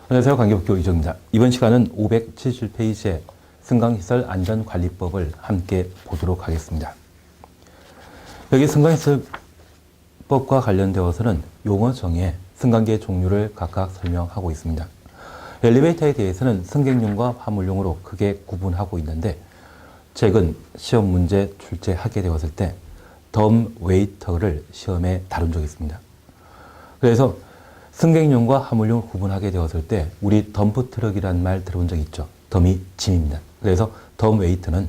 안녕하세요. 관계법교 이정입니다. 이번 시간은 577페이지의 승강시설 안전관리법을 함께 보도록 하겠습니다. 여기 승강시설법과 관련되어서는 용어 정의, 승강기의 종류를 각각 설명하고 있습니다. 엘리베이터에 대해서는 승객용과 화물용으로 크게 구분하고 있는데, 최근 시험 문제 출제하게 되었을 때 덤 웨이터를 시험에 다룬 적이 있습니다. 그래서 승객용과 화물용을 구분하게 되었을 때 우리 덤프트럭이라는 말 들어본 적 있죠? 덤이 짐입니다. 그래서 덤 웨이트는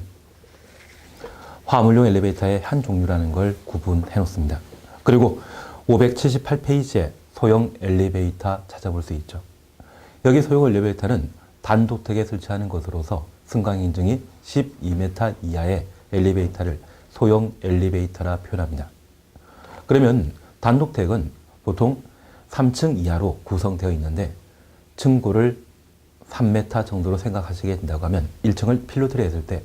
화물용 엘리베이터의 한 종류라는 걸 구분해 놓습니다. 그리고 578페이지에 소형 엘리베이터 찾아볼 수 있죠. 여기 소형 엘리베이터는 단독택에 설치하는 것으로서 승강 인증이 12m 이하의 엘리베이터를 소형 엘리베이터라 표현합니다. 그러면 단독택은 보통 3층 이하로 구성되어 있는데 층고를 3m 정도로 생각하시게 된다고 하면 1층을 필로티로 했을 때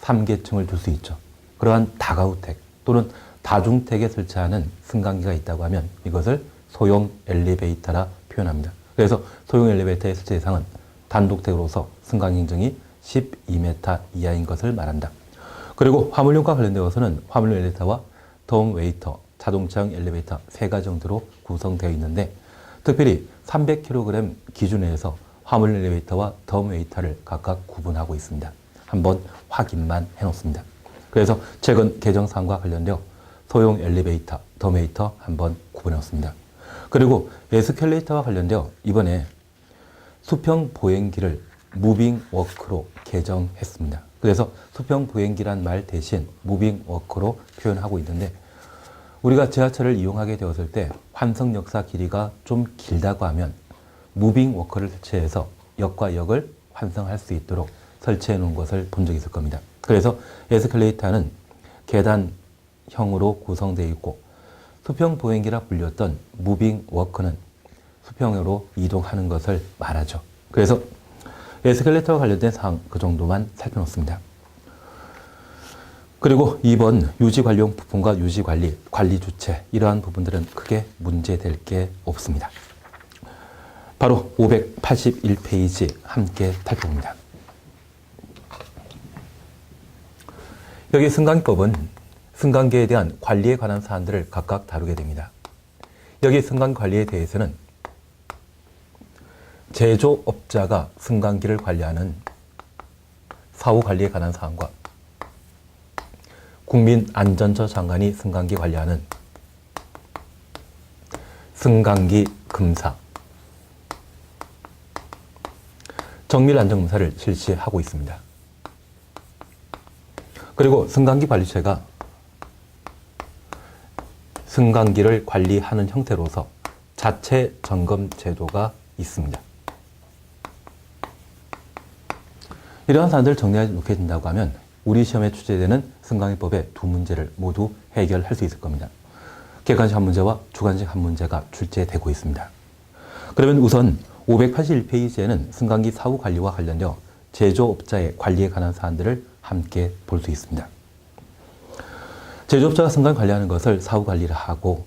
3개층을 둘 수 있죠. 그러한 다가우택 또는 다중택에 설치하는 승강기가 있다고 하면 이것을 소형 엘리베이터라 표현합니다. 그래서 소형 엘리베이터의 설치 대상은 단독택으로서 승강 인증이 12m 이하인 것을 말한다. 그리고 화물용과 관련되어서는 화물용 엘리베이터와 덤 웨이터, 자동차용 엘리베이터 세 가지 정도로 구성되어 있는데, 특별히 300kg 기준에서 화물 엘리베이터와 덤 웨이터를 각각 구분하고 있습니다. 한번 확인만 해놓습니다. 그래서 최근 개정사항과 관련되어 소형 엘리베이터, 덤 웨이터 한번 구분해놓습니다. 그리고 에스컬레이터와 관련되어 이번에 수평 보행기를 무빙 워크로 개정했습니다. 그래서 수평 보행기란 말 대신 무빙 워크로 표현하고 있는데, 우리가 지하철을 이용하게 되었을 때 환승 역사 길이가 좀 길다고 하면 무빙 워커를 설치해서 역과 역을 환승할 수 있도록 설치해 놓은 것을 본 적이 있을 겁니다. 그래서 에스컬레이터는 계단형으로 구성되어 있고, 수평 보행기라 불렸던 무빙 워커는 수평으로 이동하는 것을 말하죠. 그래서 에스컬레이터와 관련된 사항 그 정도만 살펴놓습니다. 그리고 2번 유지관리용 부품과 유지관리, 관리 주체, 이러한 부분들은 크게 문제될 게 없습니다. 바로 581페이지 함께 살펴봅니다. 여기 승강기법은 승강기에 대한 관리에 관한 사안들을 각각 다루게 됩니다. 여기 승강관리에 대해서는 제조업자가 승강기를 관리하는 사후관리에 관한 사항과 국민안전처 장관이 승강기 관리하는 승강기 검사, 정밀안전검사를 실시하고 있습니다. 그리고 승강기 관리체가 승강기를 관리하는 형태로서 자체 점검 제도가 있습니다. 이러한 사안들을 정리해 놓게 된다고 하면 우리 시험에 출제되는 승강기법의 두 문제를 모두 해결할 수 있을 겁니다. 객관식 한 문제와 주관식 한 문제가 출제되고 있습니다. 그러면 우선 581페이지에는 승강기 사후 관리와 관련되어 제조업자의 관리에 관한 사안들을 함께 볼 수 있습니다. 제조업자가 승강기 관리하는 것을 사후 관리를 하고,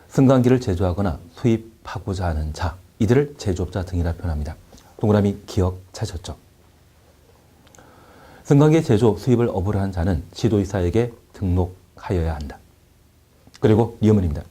승강기를 제조하거나 수입하고자 하는 자, 이들을 제조업자 등이라 표현합니다. 동그라미 기억하셨죠? 승강기 제조, 수입을 업으로 한 자는 지도이사에게 등록하여야 한다. 그리고 리어문입니다.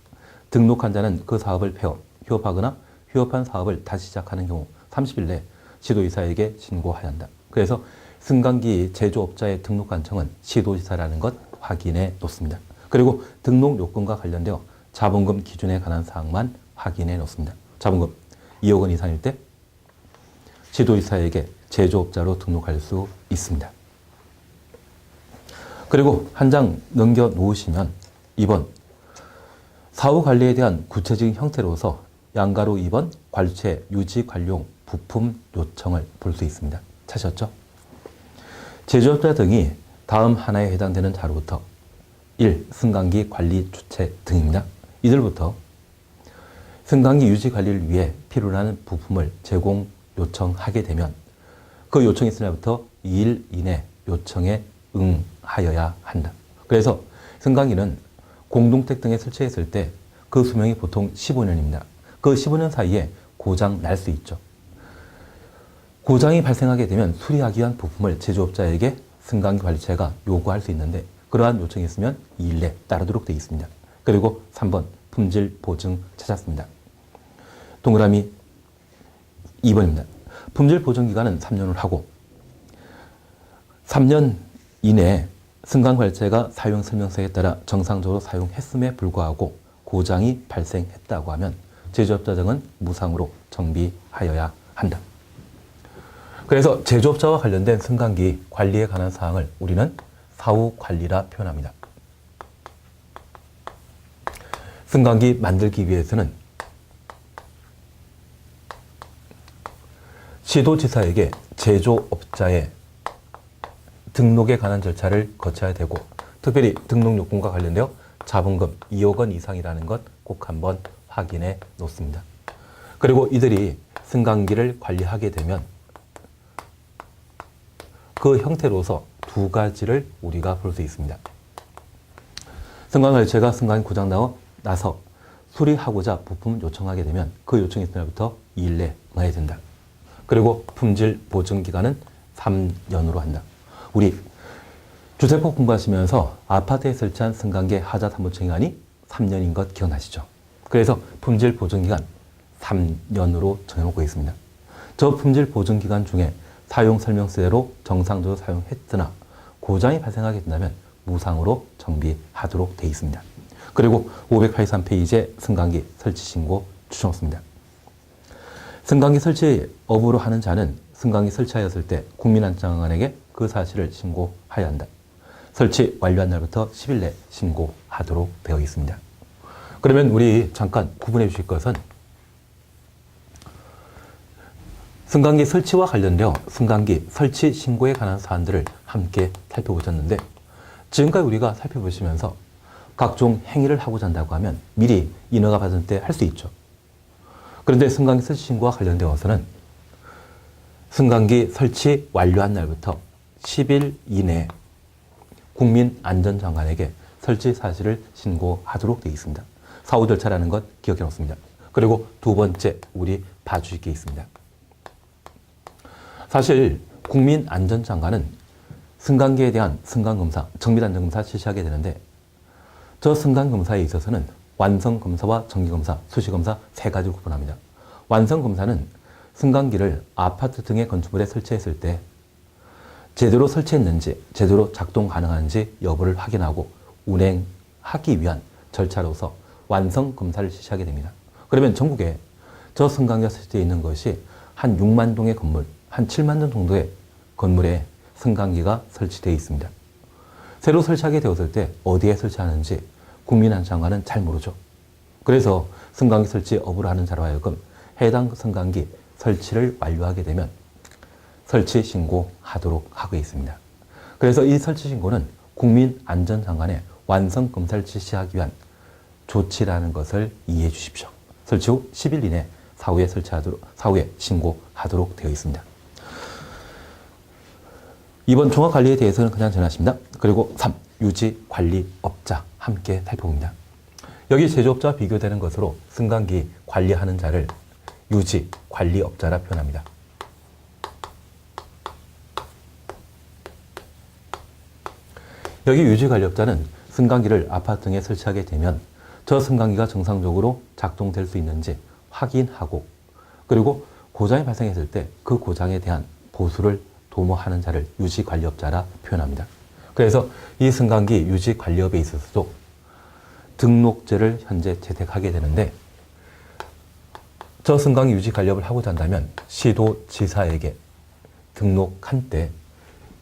등록한 자는 그 사업을 폐업, 휴업하거나 휴업한 사업을 다시 시작하는 경우 30일 내 지도이사에게 신고해야 한다. 그래서 승강기 제조업자의 등록관청은 지도이사라는 것 확인해 놓습니다. 그리고 등록 요건과 관련되어 자본금 기준에 관한 사항만 확인해 놓습니다. 자본금 2억 원 이상일 때 지도이사에게 제조업자로 등록할 수 있습니다. 그리고 한 장 넘겨 놓으시면 2번 사후관리에 대한 구체적인 형태로서 양가로 2번 관리체 유지관리용 부품 요청을 볼 수 있습니다. 찾으셨죠? 제조업자 등이 다음 하나에 해당되는 자로부터 1. 승강기 관리 주체 등입니다. 이들부터 승강기 유지관리를 위해 필요로 하는 부품을 제공 요청하게 되면 그 요청이 있을 날부터 2일 이내 요청에 응하여야 한다. 그래서 승강기는 공동택 등에 설치했을 때 그 수명이 보통 15년입니다. 그 15년 사이에 고장 날 수 있죠. 고장이 발생하게 되면 수리하기 위한 부품을 제조업자에게 승강기 관리체가 요구할 수 있는데 그러한 요청이 있으면 2일 내 따르도록 되어 있습니다. 그리고 3번 품질 보증 찾았습니다. 동그라미 2번입니다. 품질 보증 기간은 3년을 하고 3년 이내에 승강관리체가 사용 설명서에 따라 정상적으로 사용했음에 불구하고 고장이 발생했다고 하면 제조업자 등은 무상으로 정비하여야 한다. 그래서 제조업자와 관련된 승강기 관리에 관한 사항을 우리는 사후관리라 표현합니다. 승강기 만들기 위해서는 시도지사에게 제조업자의 등록에 관한 절차를 거쳐야 되고 특별히 등록 요건과 관련되어 자본금 2억 원 이상이라는 것 꼭 한번 확인해 놓습니다. 그리고 이들이 승강기를 관리하게 되면 그 형태로서 두 가지를 우리가 볼 수 있습니다. 승강관리체가 승강이 고장 나서 수리하고자 부품을 요청하게 되면 그 요청이 있을 날부터 2일 내 응해야 된다. 그리고 품질 보증 기간은 3년으로 한다. 우리 주택법 공부하시면서 아파트에 설치한 승강기 하자 사무청 기간이 3년인 것 기억나시죠? 그래서 품질 보증 기간 3년으로 정해놓고 있습니다. 저 품질 보증 기간 중에 사용 설명서대로 정상적으로 사용했으나 고장이 발생하게 된다면 무상으로 정비하도록 되어 있습니다. 그리고 583페이지에 승강기 설치 신고 추정습니다. 승강기 설치 업으로 하는 자는 승강기 설치하였을 때 국민안전장관에게 그 사실을 신고해야 한다. 설치 완료한 날부터 10일 내 신고하도록 되어 있습니다. 그러면 우리 잠깐 구분해 주실 것은 승강기 설치와 관련되어 승강기 설치 신고에 관한 사안들을 함께 살펴보셨는데 지금까지 우리가 살펴보시면서 각종 행위를 하고자 한다고 하면 미리 인허가 받은 때 할 수 있죠. 그런데 승강기 설치 신고와 관련되어서는 승강기 설치 완료한 날부터 10일 이내에 국민안전장관에게 설치 사실을 신고하도록 되어 있습니다. 사후 절차라는 것 기억해 놓습니다. 그리고 두 번째 우리 봐주실 게 있습니다. 사실 국민안전장관은 승강기에 대한 승강검사, 정밀안전검사 실시하게 되는데 저 승강검사에 있어서는 완성검사와 정기검사, 수시검사 세 가지로 구분합니다. 완성검사는 승강기를 아파트 등의 건축물에 설치했을 때 제대로 설치했는지, 제대로 작동 가능한지 여부를 확인하고 운행하기 위한 절차로서 완성검사를 실시하게 됩니다. 그러면 전국에 저 승강기가 설치되어 있는 것이 한 6만 동의 건물, 한 7만 동 정도의 건물에 승강기가 설치되어 있습니다. 새로 설치하게 되었을 때 어디에 설치하는지 국민안전장관은 잘 모르죠. 그래서 승강기 설치 업으로 하는 자로 하여금 해당 승강기 설치를 완료하게 되면 설치 신고하도록 하고 있습니다. 그래서 이 설치 신고는 국민안전장관의 완성검사를 실시하기 위한 조치라는 것을 이해해 주십시오. 설치 후 10일 이내 사후에 신고하도록 되어 있습니다. 이번 종합관리에 대해서는 그냥 전하십니다. 그리고 3. 유지관리업자 함께 살펴봅니다. 여기 제조업자와 비교되는 것으로 승강기 관리하는 자를 유지관리업자라 표현합니다. 여기 유지관리업자는 승강기를 아파트 등에 설치하게 되면 저 승강기가 정상적으로 작동될 수 있는지 확인하고 그리고 고장이 발생했을 때 그 고장에 대한 보수를 도모하는 자를 유지관리업자라 표현합니다. 그래서 이 승강기 유지관리업에 있어서도 등록제를 현재 채택하게 되는데 저 승강기 유지관리업을 하고자 한다면 시도지사에게 등록한 때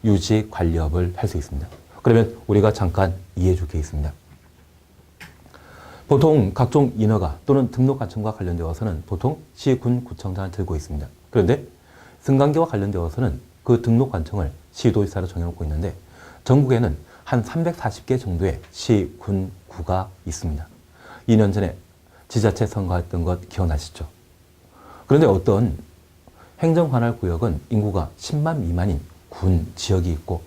유지관리업을 할 수 있습니다. 그러면 우리가 잠깐 이해해 줄 게 있습니다. 보통 각종 인허가 또는 등록 관청과 관련되어서는 보통 시, 군, 구청장을 들고 있습니다. 그런데 승강기와 관련되어서는 그 등록 관청을 시도지사로 정해놓고 있는데 전국에는 한 340개 정도의 시, 군, 구가 있습니다. 2년 전에 지자체 선거했던 것 기억나시죠? 그런데 어떤 행정관할 구역은 인구가 10만 미만인 군 지역이 있고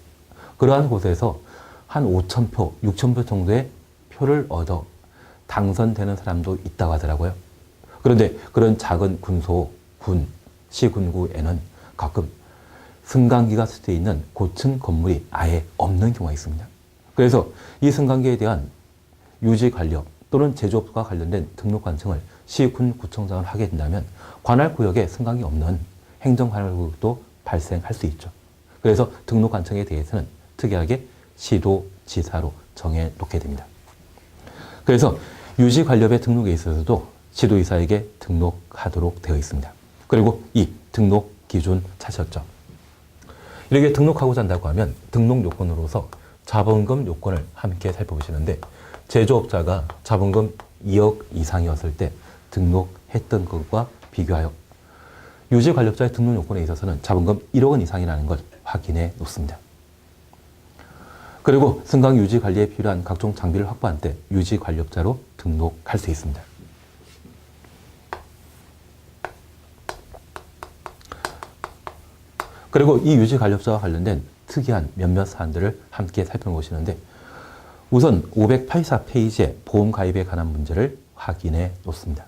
그러한 곳에서 한 5,000표, 6,000표 정도의 표를 얻어 당선되는 사람도 있다고 하더라고요. 그런데 그런 작은 군소, 군, 시군구에는 가끔 승강기가 설치되어 있는 고층 건물이 아예 없는 경우가 있습니다. 그래서 이 승강기에 대한 유지 관련 또는 제조업과 관련된 등록 관청을 시군 구청장을 하게 된다면 관할 구역에 승강기 없는 행정 관할 구역도 발생할 수 있죠. 그래서 등록 관청에 대해서는 특이하게 시도지사로 정해 놓게 됩니다. 그래서 유지 관련의 등록에 있어서도 시도지사에게 등록하도록 되어 있습니다. 그리고 이 등록 기준 찾으셨죠? 이렇게 등록하고자 한다고 하면 등록 요건으로서 자본금 요건을 함께 살펴보시는데 제조업자가 자본금 2억 이상이었을 때 등록했던 것과 비교하여 유지 관리업자의 등록 요건에 있어서는 자본금 1억 원 이상이라는 걸 확인해 놓습니다. 그리고 승강 유지 관리에 필요한 각종 장비를 확보한 때 유지 관리업자로 등록할 수 있습니다. 그리고 이 유지 관리업자와 관련된 특이한 몇몇 사안들을 함께 살펴보시는데 우선 584페이지의 보험 가입에 관한 문제를 확인해 놓습니다.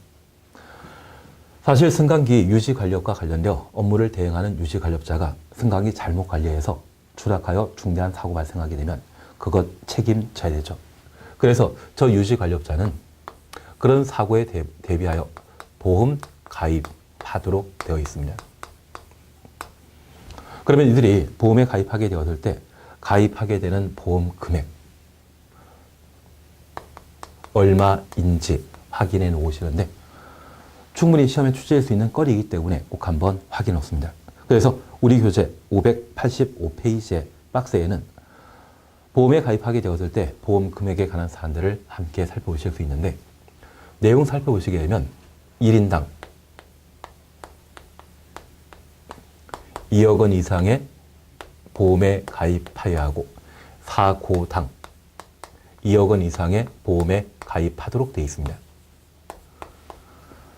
사실 승강기 유지 관리업과 관련되어 업무를 대행하는 유지 관리업자가 승강기 잘못 관리해서 추락하여 중대한 사고 발생하게 되면 그것 책임져야 되죠. 그래서 저 유지 관리업자는 그런 사고에 대비하여 보험 가입하도록 되어 있습니다. 그러면 이들이 보험에 가입하게 되었을 때 가입하게 되는 보험 금액 얼마인지 확인해 놓으시는데 충분히 시험에 출제할 수 있는 거리이기 때문에 꼭 한번 확인해 놓습니다. 그래서 우리 교재 585페이지의 박스에는 보험에 가입하게 되었을 때 보험 금액에 관한 사안들을 함께 살펴보실 수 있는데 내용 살펴보시게 되면 1인당 2억 원 이상의 보험에 가입하여야 하고 사고당 2억 원 이상의 보험에 가입하도록 되어 있습니다.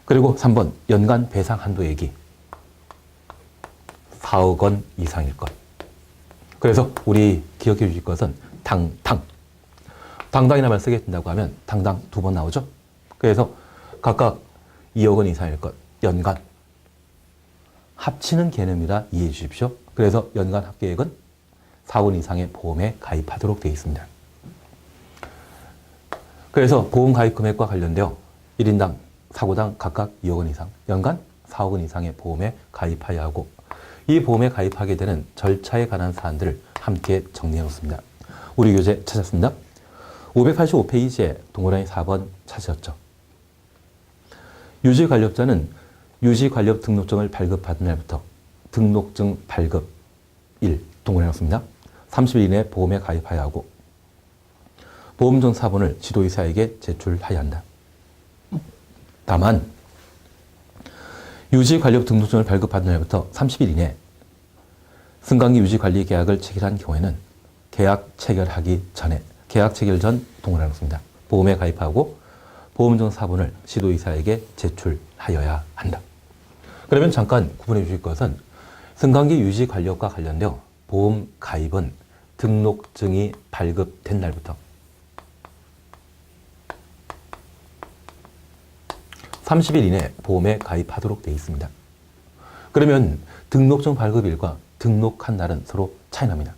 그리고 3번 연간 배상 한도액이 4억 원 이상일 것. 그래서 우리 기억해 주실 것은 당당이라만 쓰게 된다고 하면 당당 2번 나오죠. 그래서 각각 2억 원 이상일 것, 연간 합치는 개념이라 이해해 주십시오. 그래서 연간 합계액은 4억 원 이상의 보험에 가입하도록 되어 있습니다. 그래서 보험 가입 금액과 관련되어 1인당 사고당 각각 2억 원 이상, 연간 4억 원 이상의 보험에 가입하여야 하고 이 보험에 가입하게 되는 절차에 관한 사안들을 함께 정리해 놓습니다. 우리 교재 찾았습니다. 585페이지에 동그라미 4번 찾으셨죠? 유지관리업자는 유지관리업 등록증을 발급받은 날부터 등록증 발급 1 동그라미 놓습니다. 30일 이내 보험에 가입하여야 하고 보험증 사본을 지도이사에게 제출하여야 한다. 다만 유지관리업 등록증을 발급받은 날부터 30일 이내 승강기 유지관리 계약을 체결한 경우에는 계약 체결하기 전에 계약 체결 전 동그라미 놓습니다. 보험에 가입하고 보험증 사본을 시도이사에게 제출하여야 한다. 그러면 잠깐 구분해 주실 것은 승강기 유지관리업과 관련되어 보험 가입은 등록증이 발급된 날부터 30일 이내 보험에 가입하도록 되어 있습니다. 그러면 등록증 발급일과 등록한 날은 서로 차이 납니다.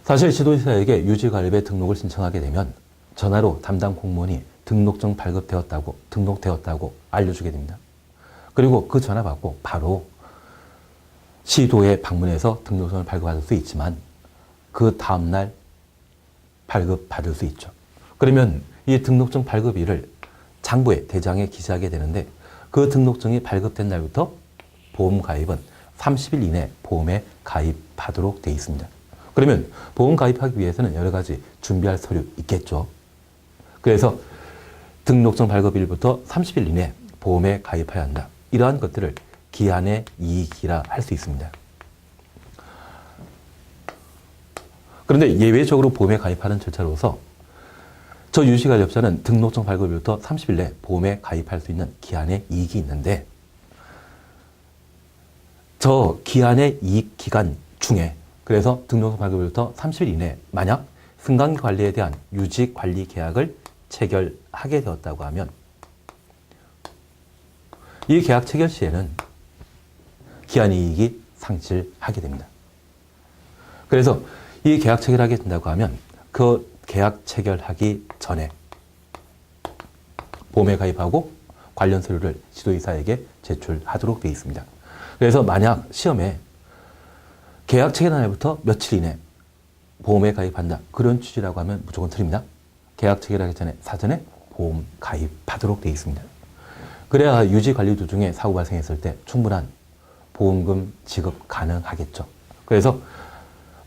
사실 지도지사에게 유지관리업에 등록을 신청하게 되면 전화로 담당 공무원이 등록증 발급되었다고 등록되었다고 알려주게 됩니다. 그리고 그 전화 받고 바로 시도에 방문해서 등록증을 발급받을 수 있지만 그 다음날 발급받을 수 있죠. 그러면 이 등록증 발급일을 장부에 대장에 기재하게 되는데 그 등록증이 발급된 날부터 보험 가입은 30일 이내 보험에 가입하도록 되어 있습니다. 그러면 보험 가입하기 위해서는 여러 가지 준비할 서류 있겠죠. 그래서 등록증 발급일부터 30일 이내 보험에 가입해야 한다. 이러한 것들을 기한의 이익이라 할 수 있습니다. 그런데 예외적으로 보험에 가입하는 절차로서 저 유지관리업자는 등록증 발급일부터 30일 내 보험에 가입할 수 있는 기한의 이익이 있는데 저 기한의 이익 기간 중에 그래서 등록증 발급일부터 30일 이내 만약 승강기 관리에 대한 유지관리 계약을 체결하게 되었다고 하면 이 계약 체결 시에는 기한이익이 상실하게 됩니다. 그래서 이 계약 체결하게 된다고 하면 그 계약 체결하기 전에 보험에 가입하고 관련 서류를 지도이사에게 제출하도록 되어 있습니다. 그래서 만약 시험에 계약 체결 날부터 며칠 이내 보험에 가입한다, 그런 취지라고 하면 무조건 틀립니다. 계약 체결하기 전에 사전에 보험 가입하도록 되어 있습니다. 그래야 유지 관리 도중에 사고 발생했을 때 충분한 보험금 지급 가능하겠죠. 그래서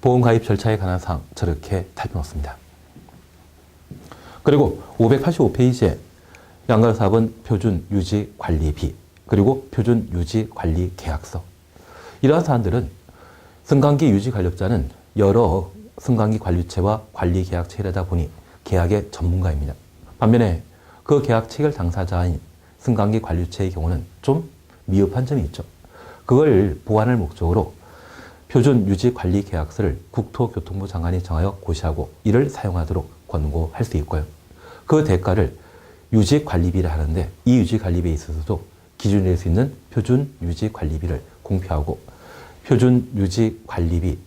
보험 가입 절차에 관한 사항 저렇게 살펴놓습니다. 그리고 585페이지에 양가사업은 표준 유지 관리비, 그리고 표준 유지 관리 계약서. 이러한 사안들은 승강기 유지 관리업자는 여러 승강기 관리체와 관리 계약 체결하다 보니 계약의 전문가입니다. 반면에 그 계약 체결 당사자인 승강기 관리체의 경우는 좀 미흡한 점이 있죠. 그걸 보완할 목적으로 표준 유지 관리 계약서를 국토교통부 장관이 정하여 고시하고 이를 사용하도록 권고할 수 있고요. 그 대가를 유지 관리비를 하는데, 이 유지 관리비에 있어서도 기준이 될 수 있는 표준 유지 관리비를 공표하고 표준 유지 관리비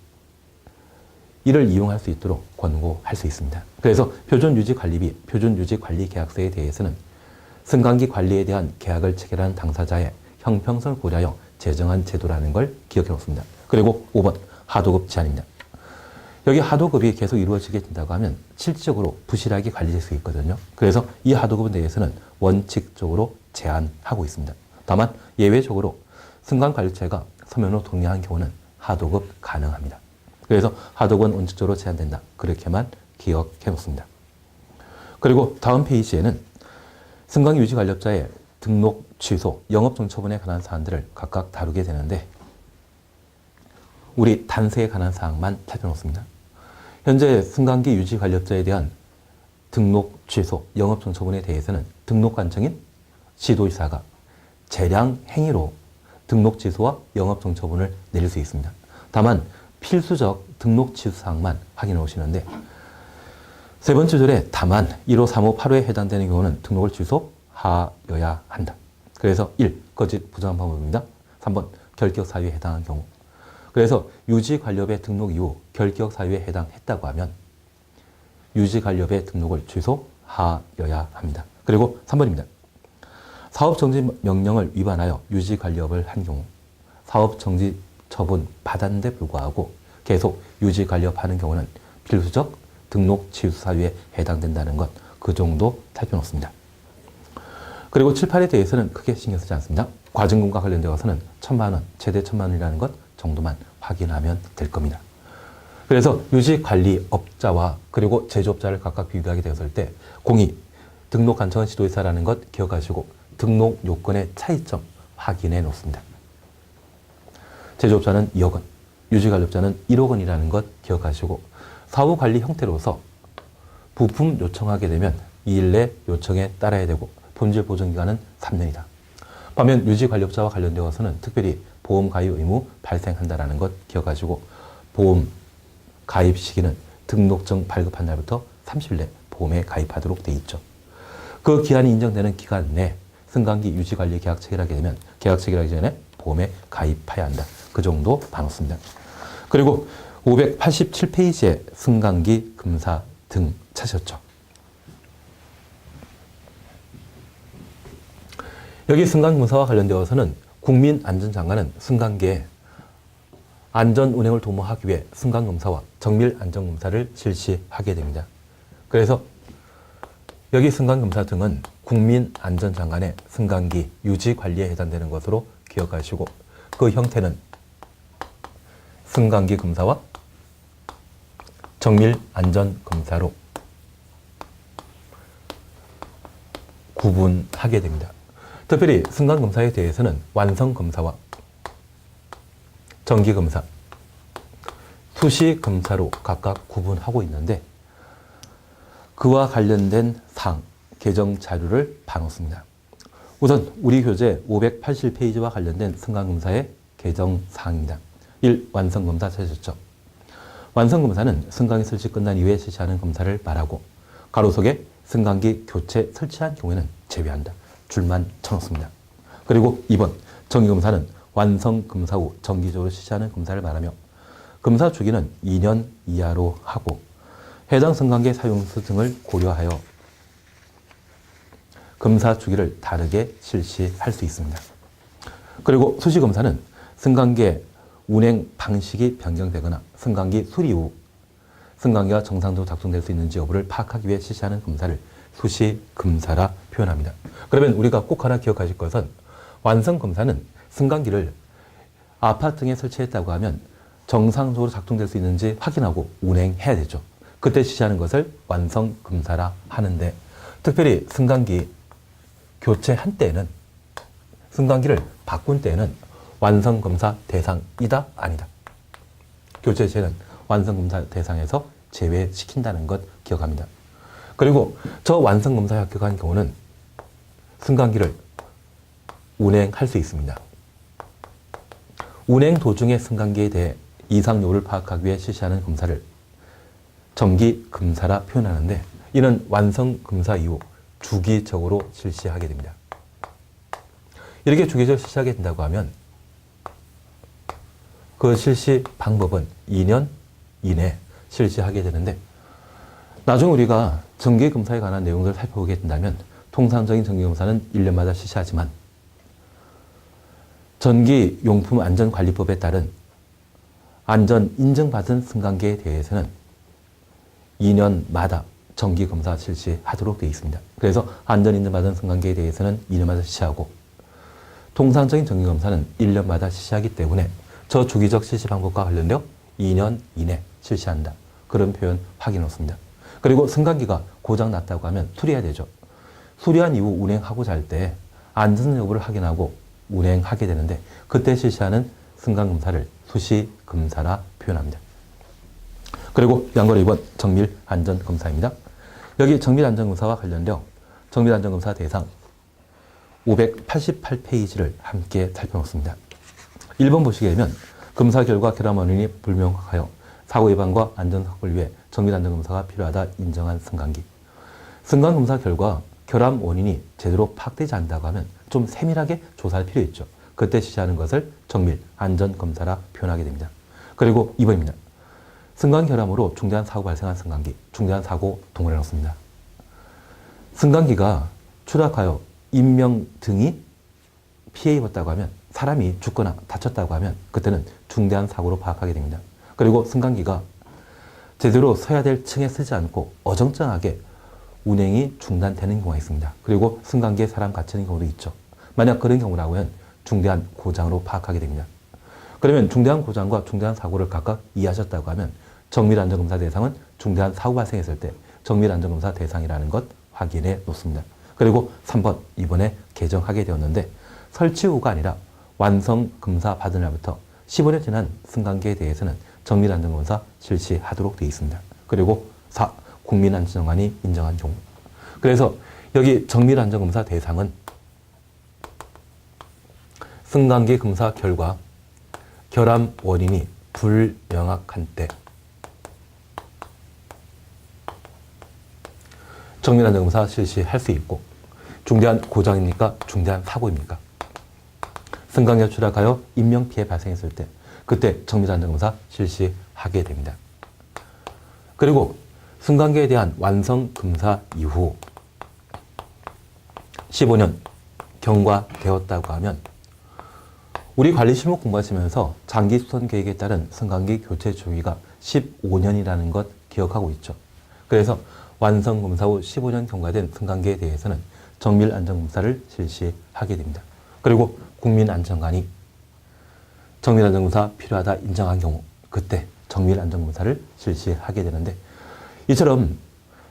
이를 이용할 수 있도록 권고할 수 있습니다. 그래서 표준 유지 관리비, 표준 유지 관리 계약서에 대해서는 승강기 관리에 대한 계약을 체결한 당사자의 형평성을 고려하여 제정한 제도라는 걸 기억해 놓습니다. 그리고 5번 하도급 제한입니다. 여기 하도급이 계속 이루어지게 된다고 하면 실질적으로 부실하게 관리될 수 있거든요. 그래서 이 하도급에 대해서는 원칙적으로 제한하고 있습니다. 다만 예외적으로 승강관리체가 서면으로 동의한 경우는 하도급 가능합니다. 그래서 하도급은 원칙적으로 제한된다, 그렇게만 기억해 놓습니다. 그리고 다음 페이지에는 승강유지관리업자의 등록 취소, 영업정처분에 관한 사안들을 각각 다루게 되는데 우리 단서에 관한 사항만 살펴놓습니다. 현재 승강기 유지관리업자에 대한 등록 취소, 영업정처분에 대해서는 등록관청인 지도이사가 재량 행위로 등록 취소와 영업정처분을 내릴 수 있습니다. 다만 필수적 등록 취소 사항만 확인해 오시는데 세 번째 줄에 다만 1호, 3호, 8호에 해당되는 경우는 등록을 취소하여야 한다. 그래서 1. 거짓 부정한 방법입니다. 3번 결격 사유에 해당한 경우. 그래서 유지관리업의 등록 이후 결격 사유에 해당했다고 하면 유지관리업의 등록을 취소하여야 합니다. 그리고 3번입니다. 사업정지 명령을 위반하여 유지관리업을 한 경우 사업정지 처분 받았는데 불구하고 계속 유지관리업 하는 경우는 필수적 등록 취소 사유에 해당된다는 것, 그 정도 살펴놓습니다. 그리고 7, 8에 대해서는 크게 신경 쓰지 않습니다. 과징금과 관련되어서는 1,000만 원, 최대 1,000만 원이라는 것 정도만 확인하면 될 겁니다. 그래서 유지관리업자와 그리고 제조업자를 각각 비교하게 되었을 때 공이 등록관청은 지도이사라는 것 기억하시고 등록 요건의 차이점 확인해 놓습니다. 제조업자는 2억 원, 유지관리업자는 1억 원이라는 것 기억하시고 사후관리 형태로서 부품 요청하게 되면 2일 내 요청에 따라야 되고 본질 보존기간은 3년이다. 반면 유지관리업자와 관련되어서는 특별히 보험 가입 의무 발생한다는 것 기억하시고 보험 가입 시기는 등록증 발급한 날부터 30일 내 보험에 가입하도록 돼 있죠. 그 기한이 인정되는 기간 내 승강기 유지관리 계약 체결하게 되면 계약 체결하기 전에 보험에 가입해야 한다. 그 정도 봐놓습니다. 그리고 587페이지에 승강기 금사 등 찾으셨죠. 여기 승강금사와 관련되어서는 국민안전장관은 승강기의 안전운행을 도모하기 위해 승강검사와 정밀안전검사를 실시하게 됩니다. 그래서 여기 승강검사 등은 국민안전장관의 승강기 유지관리에 해당되는 것으로 기억하시고 그 형태는 승강기 검사와 정밀안전검사로 구분하게 됩니다. 특별히 승강검사에 대해서는 완성검사와 정기검사, 수시검사로 각각 구분하고 있는데 그와 관련된 사항, 개정 자료를 봐놓습니다. 우선 우리 교재 580페이지와 관련된 승강검사의 개정 사항입니다. 1. 완성검사 찾으셨죠? 완성검사는 승강기 설치 끝난 이후에 실시하는 검사를 말하고 가로 속에 승강기 교체 설치한 경우에는 제외한다. 줄만 쳐놓습니다. 그리고 2번 정기검사는 완성 검사 후 정기적으로 실시하는 검사를 말하며 검사 주기는 2년 이하로 하고 해당 승강기 사용수 등을 고려하여 검사 주기를 다르게 실시할 수 있습니다. 그리고 수시검사는 승강기의 운행 방식이 변경되거나 승강기 수리 후 승강기가 정상적으로 작동될 수 있는지 여부를 파악하기 위해 실시하는 검사를 수시검사라 표현합니다. 그러면 우리가 꼭 하나 기억하실 것은 완성검사는 승강기를 아파트 등에 설치했다고 하면 정상적으로 작동될 수 있는지 확인하고 운행해야 되죠. 그때 실시하는 것을 완성검사라 하는데 특별히 승강기 교체한 때에는 승강기를 바꾼 때에는 완성검사 대상이다? 아니다. 교체 시에는 완성검사 대상에서 제외시킨다는 것 기억합니다. 그리고 저 완성검사에 합격한 경우는 승강기를 운행할 수 있습니다. 운행 도중의 승강기에 대해 이상 요를 파악하기 위해 실시하는 검사를 정기검사라 표현하는데 이는 완성검사 이후 주기적으로 실시하게 됩니다. 이렇게 주기적으로 실시하게 된다고 하면 그 실시 방법은 2년 이내 실시하게 되는데 나중에 우리가 정기검사에 관한 내용들을 살펴보게 된다면 통상적인 정기검사는 1년마다 실시하지만 전기용품안전관리법에 따른 안전 인증받은 승강기에 대해서는 2년마다 정기검사 실시하도록 되어 있습니다. 그래서 안전 인증받은 승강기에 대해서는 2년마다 실시하고 통상적인 정기검사는 1년마다 실시하기 때문에 저 주기적 실시 방법과 관련되어 2년 이내 실시한다. 그런 표현 확인해 놓습니다. 그리고 승강기가 고장 났다고 하면 수리해야 되죠. 수리한 이후 운행하고자 할 때 안전 여부를 확인하고 운행하게 되는데 그때 실시하는 승강검사를 수시검사라 표현합니다. 그리고 양거리 2번 정밀안전검사입니다. 여기 정밀안전검사와 관련되어 정밀안전검사 대상 588페이지를 함께 살펴놓습니다. 1번 보시게 되면 검사 결과 결함 원인이 불명확하여 사고 예방과 안전 확보를 위해 정밀안전검사가 필요하다 인정한 승강기. 승강검사 결과 결함 원인이 제대로 파악되지 않는다고 하면 좀 세밀하게 조사할 필요 있죠. 그때 실시하는 것을 정밀안전검사라 표현하게 됩니다. 그리고 2번입니다. 승강 결함으로 중대한 사고 발생한 승강기, 중대한 사고 동원해 놓습니다. 승강기가 추락하여 인명 등이 피해 입었다고 하면 사람이 죽거나 다쳤다고 하면 그때는 중대한 사고로 파악하게 됩니다. 그리고 승강기가 제대로 서야 될 층에 서지 않고 어정쩡하게 운행이 중단되는 경우가 있습니다. 그리고 승강기에 사람 갇히는 경우도 있죠. 만약 그런 경우라면 중대한 고장으로 파악하게 됩니다. 그러면 중대한 고장과 중대한 사고를 각각 이해하셨다고 하면 정밀안전검사 대상은 중대한 사고 발생했을 때 정밀안전검사 대상이라는 것 확인해 놓습니다. 그리고 3번 이번에 개정하게 되었는데 설치 후가 아니라 완성검사 받은 날부터 15년 지난 승강기에 대해서는 정밀안전검사 실시하도록 되어 있습니다. 그리고 4. 국민안전관이 인정한 경우. 그래서 여기 정밀안전검사 대상은 승강기 검사 결과 결함 원인이 불명확한 때 정밀안전검사 실시할 수 있고 중대한 고장입니까? 중대한 사고입니까? 승강기가 추락하여 인명피해 발생했을 때 그때 정밀안전검사 실시하게 됩니다. 그리고 승강기에 대한 완성검사 이후 15년 경과되었다고 하면 우리 관리실무 공부하시면서 장기 수선 계획에 따른 승강기 교체 주기가 15년이라는 것 기억하고 있죠. 그래서 완성검사 후 15년 경과된 승강기에 대해서는 정밀안전검사를 실시하게 됩니다. 그리고 국민안전관이 정밀안전검사 필요하다 인정한 경우 그때 정밀안전검사를 실시하게 되는데 이처럼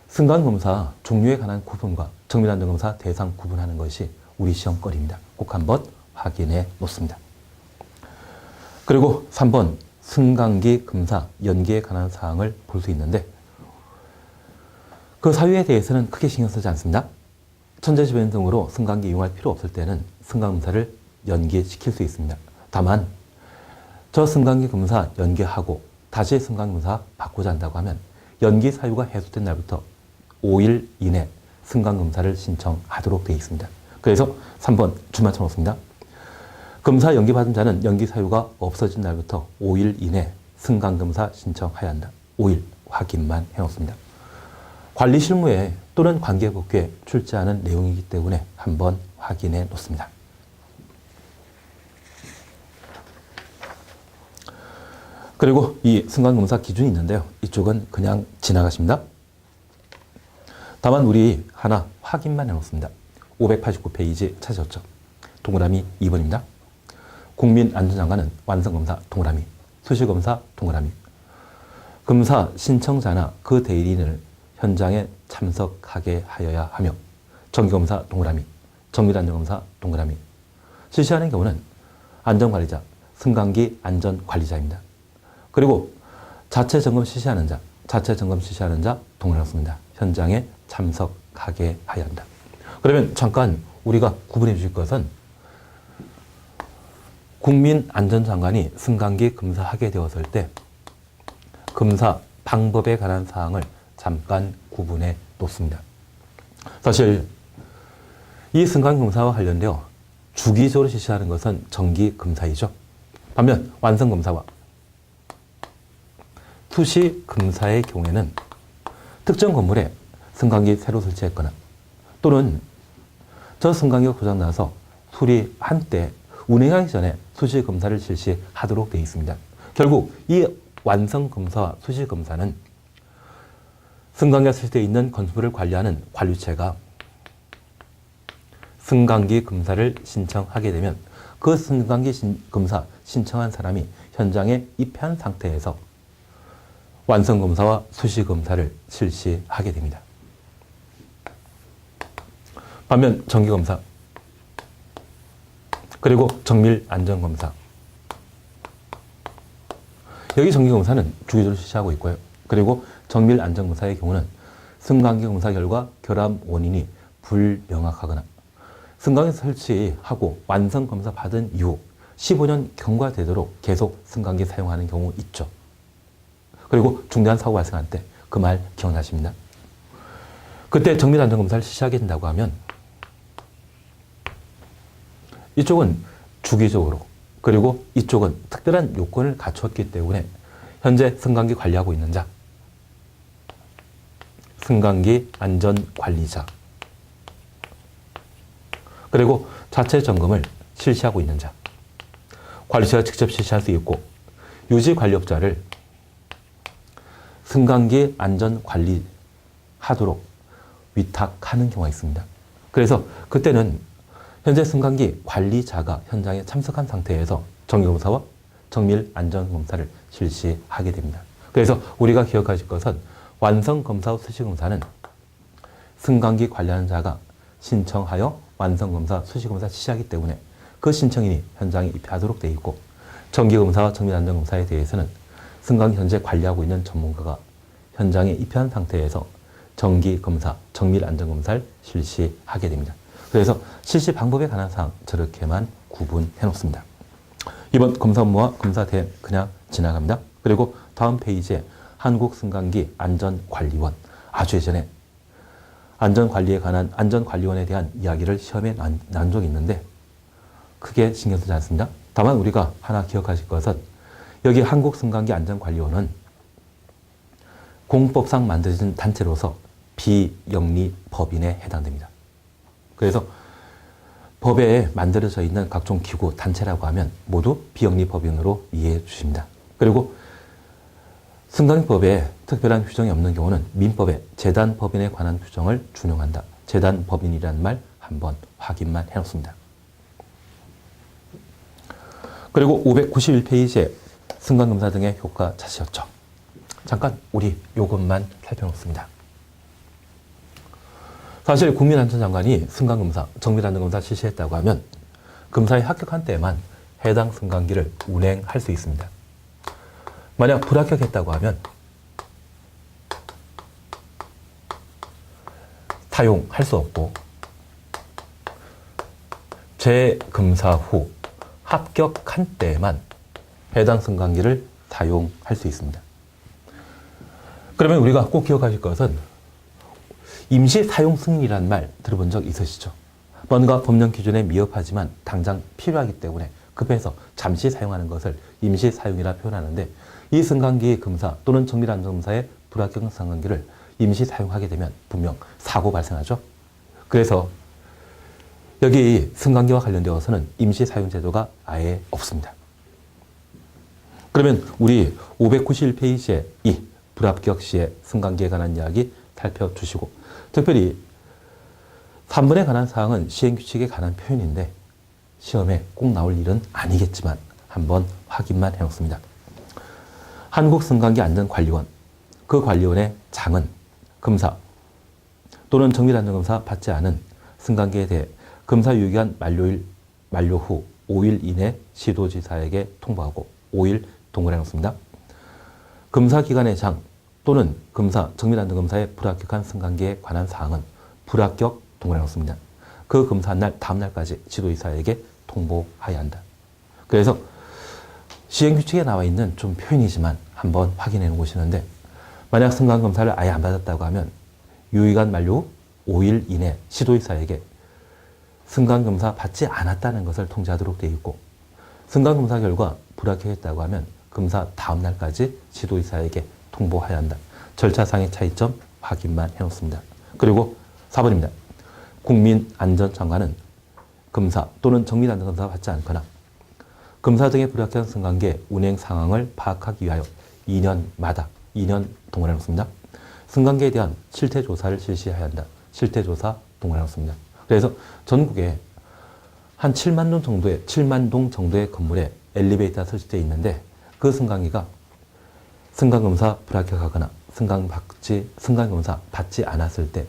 승강검사 종류에 관한 구분과 정밀안전검사 대상 구분하는 것이 우리 시험거리입니다. 꼭 한번 확인해 놓습니다. 그리고 3번 승강기 검사 연기에 관한 사항을 볼 수 있는데 그 사유에 대해서는 크게 신경 쓰지 않습니다. 천재지변 등으로 승강기 이용할 필요 없을 때는 승강검사를 연기시킬 수 있습니다. 다만 저 승강기 검사 연기하고 다시 승강검사 받고자 한다고 하면 연기 사유가 해소된 날부터 5일 이내 승강검사를 신청하도록 되어 있습니다. 그래서 3번 줄 맞춰 놓습니다. 검사 연기받은 자는 연기 사유가 없어진 날부터 5일 이내 승강검사 신청해야 한다. 5일 확인만 해놓습니다. 관리 실무에 또는 관계법규에 출제하는 내용이기 때문에 한번 확인해 놓습니다. 그리고 이 승강검사 기준이 있는데요. 이쪽은 그냥 지나가십니다. 다만 우리 하나 확인만 해놓습니다. 589페이지 찾으셨죠? 동그라미 2번입니다. 국민안전장관은 완성검사 동그라미, 수시검사 동그라미, 검사 신청자나 그 대리인을 현장에 참석하게 하여야 하며 정기검사 동그라미, 정밀안전검사 동그라미, 실시하는 경우는 안전관리자, 승강기 안전관리자입니다. 그리고 자체 점검 실시하는 자, 동그랗습니다. 현장에 참석하게 하여야 한다. 그러면 잠깐 우리가 구분해 주실 것은 국민안전장관이 승강기 검사하게 되었을 때 검사 방법에 관한 사항을 잠깐 구분해 놓습니다. 사실 이 승강검사와 관련되어 주기적으로 실시하는 것은 정기검사이죠. 반면 완성검사와 수시검사의 경우에는 특정 건물에 승강기 새로 설치했거나 또는 저 승강기가 고장나서 수리한 때 운행하기 전에 수시검사를 실시하도록 되어 있습니다. 결국 이 완성검사와 수시검사는 승강기가 설치되어 있는 건물을 관리하는 관리체가 승강기 검사를 신청하게 되면 그 승강기 검사 신청한 사람이 현장에 입회한 상태에서 완성검사와 수시검사를 실시하게 됩니다. 반면 정기검사 그리고 정밀안전검사, 여기 정기검사는 주기적으로 실시하고 있고요. 그리고 정밀안전검사의 경우는 승강기 검사 결과 결함 원인이 불명확하거나 승강기 설치하고 완성검사 받은 이후 15년 경과되도록 계속 승강기 사용하는 경우 있죠. 그리고 중대한 사고 발생할 때 그 말 기억나십니다. 그때 정밀안전검사를 실시하게 된다고 하면 이쪽은 주기적으로 그리고 이쪽은 특별한 요건을 갖췄기 때문에 현재 승강기 관리하고 있는 자, 승강기 안전관리자, 그리고 자체 점검을 실시하고 있는 자, 관리자가 직접 실시할 수 있고 유지관리업자를 승강기 안전관리하도록 위탁하는 경우가 있습니다. 그래서 그때는 현재 승강기 관리자가 현장에 참석한 상태에서 정기검사와 정밀안전검사를 실시하게 됩니다. 그래서 우리가 기억하실 것은 완성검사와 수시검사는 승강기 관리하는 자가 신청하여 완성검사, 수시검사 실시하기 때문에 그 신청인이 현장에 입회하도록 되어 있고 정기검사와 정밀안전검사에 대해서는 승강기 현재 관리하고 있는 전문가가 현장에 입회한 상태에서 정기검사, 정밀안전검사를 실시하게 됩니다. 그래서 실시 방법에 관한 사항 저렇게만 구분해 놓습니다. 이번 검사 업무와 검사 대행 그냥 지나갑니다. 그리고 다음 페이지에 한국승강기 안전관리원, 아주 예전에 안전관리에 관한 안전관리원에 대한 이야기를 시험에 난 적이 있는데 크게 신경 쓰지 않습니다. 다만 우리가 하나 기억하실 것은 여기 한국승강기 안전관리원은 공법상 만들어진 단체로서 비영리 법인에 해당됩니다. 그래서 법에 만들어져 있는 각종 기구, 단체라고 하면 모두 비영리 법인으로 이해해 주십니다. 그리고 승강기법에 특별한 규정이 없는 경우는 민법에 재단법인에 관한 규정을 준용한다. 재단법인이라는 말 한번 확인만 해놓습니다. 그리고 591페이지에 승강검사 등의 효과 찾으셨죠? 잠깐 우리 요것만 살펴놓습니다. 사실 국민안전장관이 승강검사, 정밀안전검사 실시했다고 하면 검사에 합격한 때만 해당 승강기를 운행할 수 있습니다. 만약 불합격했다고 하면 사용할 수 없고 재검사 후 합격한 때만 해당 승강기를 사용할 수 있습니다. 그러면 우리가 꼭 기억하실 것은 임시 사용 승인이라는 말 들어본 적 있으시죠? 뭔가 법령 기준에 미흡하지만 당장 필요하기 때문에 급해서 잠시 사용하는 것을 임시 사용이라 표현하는데, 이 승강기 검사 또는 정밀안전검사의 불합격 승강기를 임시 사용하게 되면 분명 사고 발생하죠. 그래서 여기 승강기와 관련되어서는 임시 사용 제도가 아예 없습니다. 그러면 우리 591페이지에 이 불합격 시에 승강기에 관한 이야기 살펴주시고, 특별히 3번에 관한 사항은 시행규칙에 관한 표현인데 시험에 꼭 나올 일은 아니겠지만 한번 확인만 해놓습니다. 한국승강기안전관리원, 그 관리원의 장은 검사 또는 정밀안전검사 받지 않은 승강기에 대해 검사 유효기간 만료 후 5일 이내 시도지사에게 통보하고 5일 동원해 놓습니다. 검사 기관의 장 또는 검사, 정밀안전검사에 불합격한 승강기에 관한 사항은 불합격 동원해 놓습니다. 그 검사한 날 다음 날까지 지도이사에게 통보해야 한다. 그래서 시행규칙에 나와 있는 좀 표현이지만 한번 확인해 놓으시는데, 만약 승강검사를 아예 안 받았다고 하면 유효기간 만료 후 5일 이내 시도이사에게 승강검사 받지 않았다는 것을 통지하도록 되어 있고, 승강검사 결과 불합격했다고 하면 검사 다음 날까지 지도이사에게 통보해야 한다. 절차상의 차이점 확인만 해놓습니다. 그리고 4번입니다. 국민안전장관은 검사 또는 정밀안전검사 받지 않거나 검사 등의 불합격한 승강기의 운행 상황을 파악하기 위하여 2년마다 2년 동원해 놓습니다. 승강기에 대한 실태조사를 실시해야 한다. 실태조사 동원해 놓습니다. 그래서 전국에 한 7만 동 정도의 건물에 엘리베이터가 설치되어 있는데, 그 승강기가 승강검사 불합격하거나 승강검사 받지 않았을 때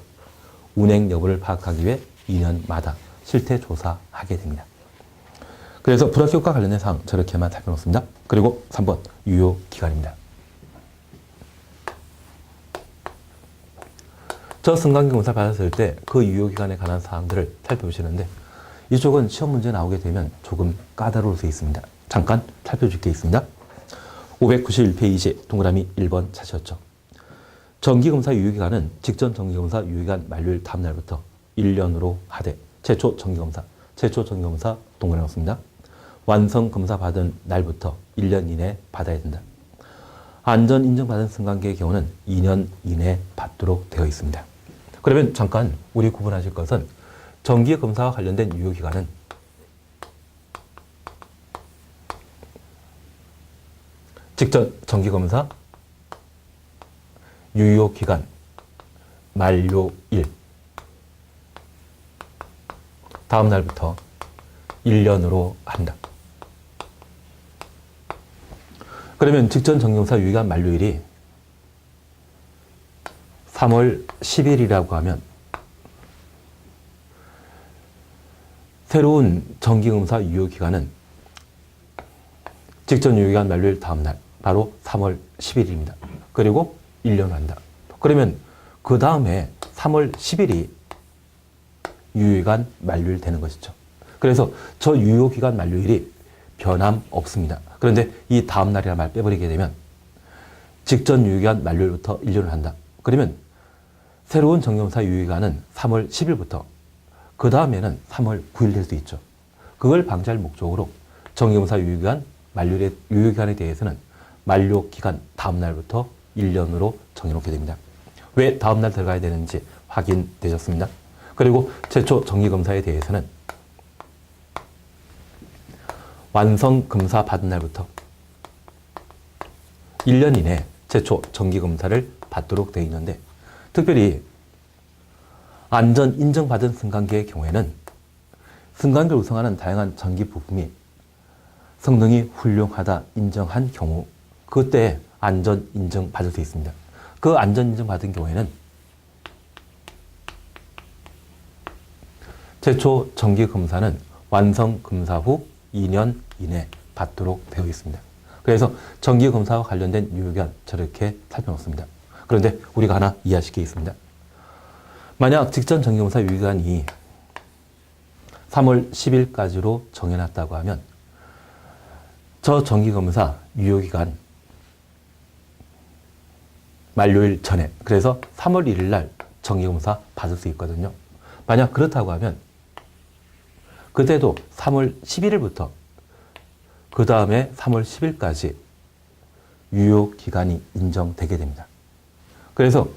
운행 여부를 파악하기 위해 2년마다 실태조사하게 됩니다. 그래서 불합격과 관련된 사항 저렇게만 살펴놓습니다. 그리고 3번 유효기간입니다. 저 승강기 검사를 받았을 때 그 유효기간에 관한 사항들을 살펴보시는데, 이쪽은 시험 문제 나오게 되면 조금 까다로울 수 있습니다. 잠깐 살펴줄 게 있습니다. 591페이지 동그라미 1번 찾으셨죠? 정기검사 유효기간은 직전 정기검사 유효기간 만료일 다음 날부터 1년으로 하되, 최초 정기검사 동그라미 넣습니다. 완성 검사 받은 날부터 1년 이내에 받아야 된다. 안전 인정받은 승강기의 경우는 2년 이내에 받도록 되어 있습니다. 그러면 잠깐 우리 구분하실 것은, 정기검사와 관련된 유효기간은 직전 정기검사 유효기간 만료일 다음 날부터 1년으로 한다. 그러면 직전 정기검사 유효기간 만료일이 3월 10일이라고 하면 새로운 정기검사 유효기간은 직전 유효기간 만료일 다음 날, 바로 3월 10일입니다. 그리고 1년 한다. 그러면 그 다음에 3월 10일이 유효기간 만료일 되는 것이죠. 그래서 저 유효기간 만료일이 변함없습니다. 그런데 이 다음 날이라는 말 빼버리게 되면 직전 유효기간 만료일부터 1년을 한다. 그러면 새로운 정기검사 유효기간은 3월 10일부터 그 다음에는 3월 9일 될 수 있죠. 그걸 방지할 목적으로 정기검사 유효기간에 대해서는 만료기간 다음 날부터 1년으로 정해놓게 됩니다. 왜 다음 날 들어가야 되는지 확인되셨습니다. 그리고 최초 정기검사에 대해서는 완성 검사 받은 날부터 1년 이내 최초 정기검사를 받도록 되어 있는데, 특별히 안전 인정받은 승강기의 경우에는 승강기를 구성하는 다양한 전기 부품이 성능이 훌륭하다 인정한 경우, 그때 안전 인정 받을 수 있습니다. 그 안전 인정 받은 경우에는 최초 정기 검사는 완성 검사 후 2년 이내 받도록 되어 있습니다. 그래서 정기 검사와 관련된 유효기간 저렇게 살펴놓습니다. 그런데 우리가 하나 이해하실 게 있습니다. 만약 직전 정기검사 유효기간이 3월 10일까지로 정해놨다고 하면 저 정기검사 유효기간 만료일 전에, 그래서 3월 1일 날 정기검사 받을 수 있거든요. 만약 그렇다고 하면 그때도 3월 11일부터 그 다음에 3월 10일까지 유효기간이 인정되게 됩니다. 그래서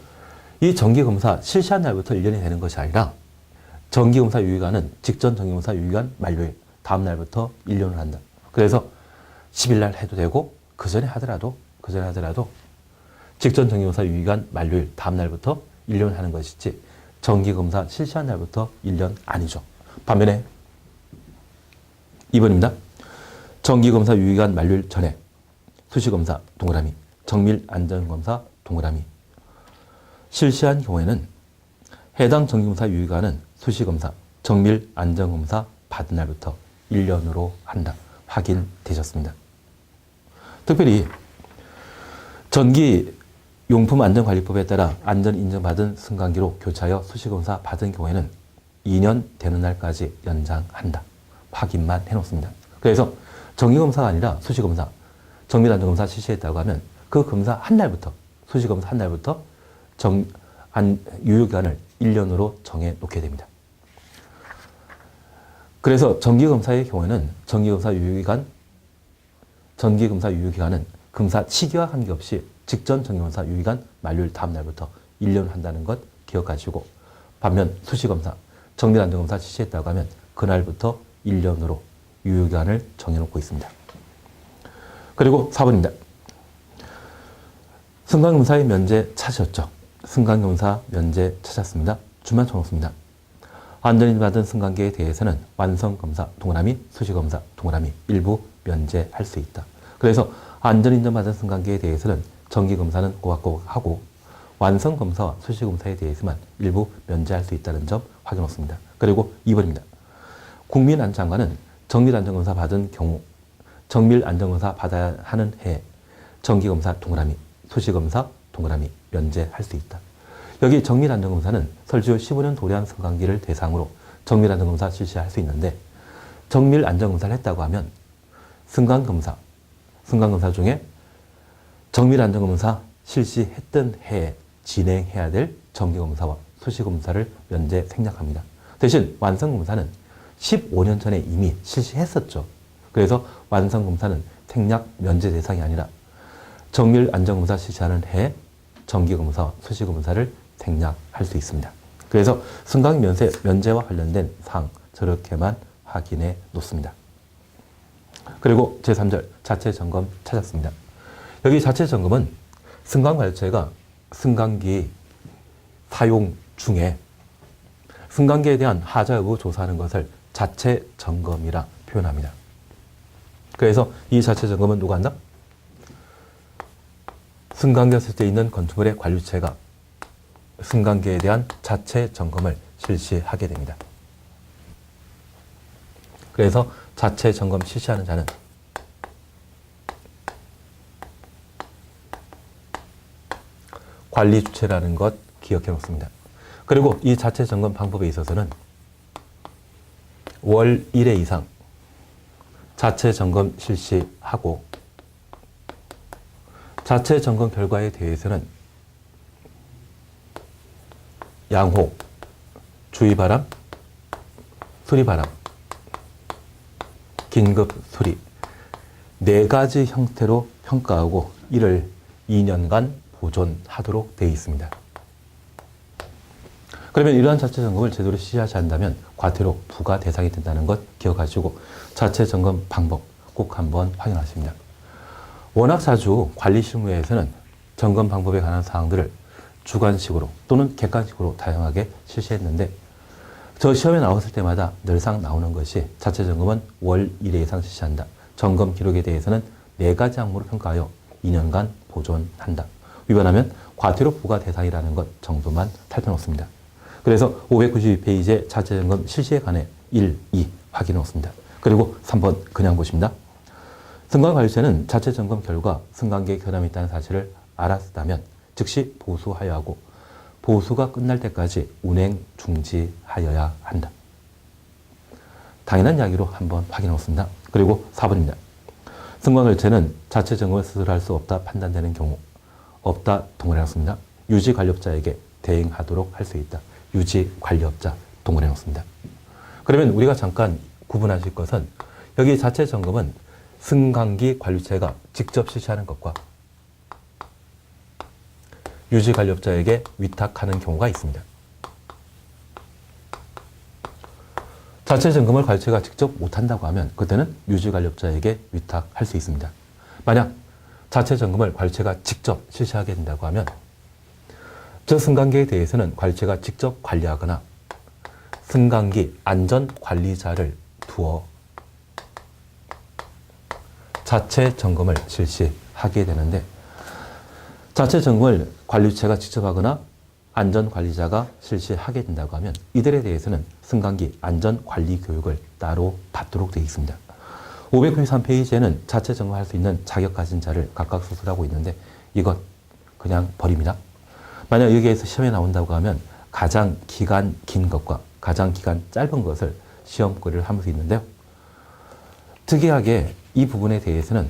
이 정기검사 실시한 날부터 1년이 되는 것이 아니라 정기검사 유효기간은 직전 정기검사 유효기간 만료일 다음 날부터 1년을 한다. 그래서 10일 날 해도 되고 그 전에 하더라도 직전 정기검사 유효기간 만료일 다음 날부터 1년을 하는 것이지 정기검사 실시한 날부터 1년 아니죠. 반면에 2번입니다. 정기검사 유효기간 만료일 전에 수시검사 동그라미, 정밀안전검사 동그라미 실시한 경우에는 해당 정기검사 유효기간은 수시검사, 정밀안전검사 받은 날부터 1년으로 한다. 확인되셨습니다. 특별히 전기용품안전관리법에 따라 안전 인정받은 승강기로 교체하여 수시검사 받은 경우에는 2년 되는 날까지 연장한다. 확인만 해놓습니다. 그래서 정기검사가 아니라 수시검사, 정밀안전검사 실시했다고 하면 그 검사 한 날부터, 수시검사 한 날부터 유효기간을 1년으로 정해놓게 됩니다. 그래서 정기검사의 경우에는 정기검사 유효기간은 검사 시기와 관계없이 직전 정기검사 유효기간 만료일 다음 날부터 1년 한다는 것 기억하시고, 반면 수시검사, 정밀안전검사 실시했다고 하면 그날부터 1년으로 유효기간을 정해놓고 있습니다. 그리고 4번입니다. 승강검사의 면제 찾으셨죠? 승강검사 면제 찾았습니다. 줄만 쳐놓습니다. 안전인증 받은 승강기에 대해서는 완성검사 동그라미, 수시검사 동그라미 일부 면제할 수 있다. 그래서 안전인증 받은 승강기에 대해서는 정기검사는 꼬박꼬박 하고 완성검사와 수시검사에 대해서만 일부 면제할 수 있다는 점 확인했습니다. 그리고 2번입니다. 국민안전관은 정밀안전검사 받은 경우 정밀안전검사 받아야 하는 해 정기검사 동그라미, 수시검사 동그라미 면제할 수 있다. 여기 정밀안전검사는 설주 15년 도래한 승강기를 대상으로 정밀안전검사 실시할 수 있는데 정밀안전검사를 했다고 하면 승강검사 중에 정밀안전검사 실시했던 해에 진행해야 될 정기검사와 수시검사를 면제 생략합니다. 대신 완성검사는 15년 전에 이미 실시했었죠. 그래서 완성검사는 생략 면제 대상이 아니라 정밀안전검사 실시하는 해에 정기검사와 수시검사를 생략할 수 있습니다. 그래서 승강 면제와 관련된 사항 저렇게만 확인해 놓습니다. 그리고 제3절 자체 점검 찾았습니다. 여기 자체 점검은 승강관리처가 승강기 사용 중에 승강기에 대한 하자 여부 조사하는 것을 자체 점검이라 표현합니다. 그래서 이 자체 점검은 누가 한다? 승강기가 설치되어 있는 건축물의 관리체가 승강기에 대한 자체 점검을 실시하게 됩니다. 그래서 자체 점검 실시하는 자는 관리 주체라는 것 기억해 놓습니다. 그리고 이 자체 점검 방법에 있어서는 월 1회 이상 자체 점검 실시하고 자체 점검 결과에 대해서는 양호, 주의바람, 수리바람, 긴급 수리 4가지 형태로 평가하고 이를 2년간 보존하도록 되어 있습니다. 그러면 이러한 자체 점검을 제대로 실시하지 않는다면 과태료 부과 대상이 된다는 것 기억하시고 자체 점검 방법 꼭 한번 확인하십니다. 워낙 자주 관리 실무에서는 점검 방법에 관한 사항들을 주관식으로 또는 객관식으로 다양하게 실시했는데 저 시험에 나왔을 때마다 늘상 나오는 것이 자체 점검은 월 1회 이상 실시한다. 점검 기록에 대해서는 4가지 항목으로 평가하여 2년간 보존한다. 위반하면 과태료 부과 대상이라는 것 정도만 살펴놓습니다. 그래서 592페이지에 자체 점검 실시에 관해 1, 2 확인해 놓습니다. 그리고 3번 그냥 보십니다. 승강관리처는 자체 점검 결과 승강기에 결함이 있다는 사실을 알았다면 즉시 보수하여야 하고 보수가 끝날 때까지 운행 중지하여야 한다. 당연한 이야기로 한번 확인해 놓습니다. 그리고 4번입니다. 승강관리처는 자체 점검을 스스로 할 수 없다 판단되는 경우 없다 동그라미 놓습니다. 유지관리업자에게 대행하도록 할 수 있다. 유지관리업자 동그라미 놓습니다. 그러면 우리가 잠깐 구분하실 것은 여기 자체 점검은 승강기 관리체가 직접 실시하는 것과 유지관리업자에게 위탁하는 경우가 있습니다. 자체 점검을 관리체가 직접 못한다고 하면 그때는 유지관리업자에게 위탁할 수 있습니다. 만약 자체 점검을 관리체가 직접 실시하게 된다고 하면 저 승강기에 대해서는 관리체가 직접 관리하거나 승강기 안전관리자를 두어 자체 점검을 실시하게 되는데, 자체 점검을 관리체가 직접 하거나 안전관리자가 실시하게 된다고 하면 이들에 대해서는 승강기 안전관리 교육을 따로 받도록 되어 있습니다. 593페이지에는 자체 점검할 수 있는 자격 가진 자를 각각 수술하고 있는데 이것 그냥 버립니다. 만약 여기에서 시험에 나온다고 하면 가장 기간 긴 것과 가장 기간 짧은 것을 시험거리를 하면서 있는데요. 특이하게 이 부분에 대해서는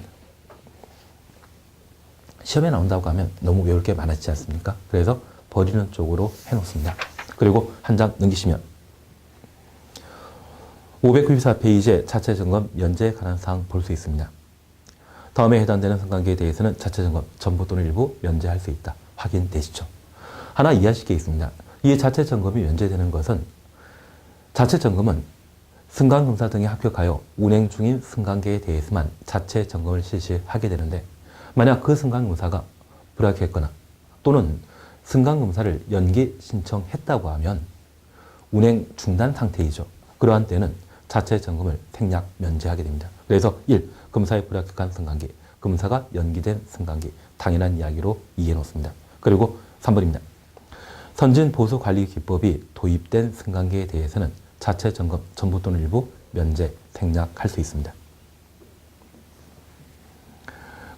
시험에 나온다고 하면 너무 외울 게 많았지 않습니까? 그래서 버리는 쪽으로 해놓습니다. 그리고 한 장 넘기시면 594페이지에 자체 점검 면제에 관한 사항 볼 수 있습니다. 다음에 해당되는 승강기에 대해서는 자체 점검 전부 또는 일부 면제할 수 있다. 확인되시죠? 하나 이해하실 게 있습니다. 이 자체 점검이 면제되는 것은 자체 점검은 승강검사 등에 합격하여 운행 중인 승강기에 대해서만 자체 점검을 실시하게 되는데 만약 그 승강검사가 불합격했거나 또는 승강검사를 연기 신청했다고 하면 운행 중단 상태이죠. 그러한 때는 자체 점검을 생략 면제하게 됩니다. 그래서 1. 검사에 불합격한 승강기, 검사가 연기된 승강기, 당연한 이야기로 이해해 놓습니다. 그리고 3번입니다. 선진 보수 관리 기법이 도입된 승강기에 대해서는 자체 점검 전부 또는 일부 면제 생략할 수 있습니다.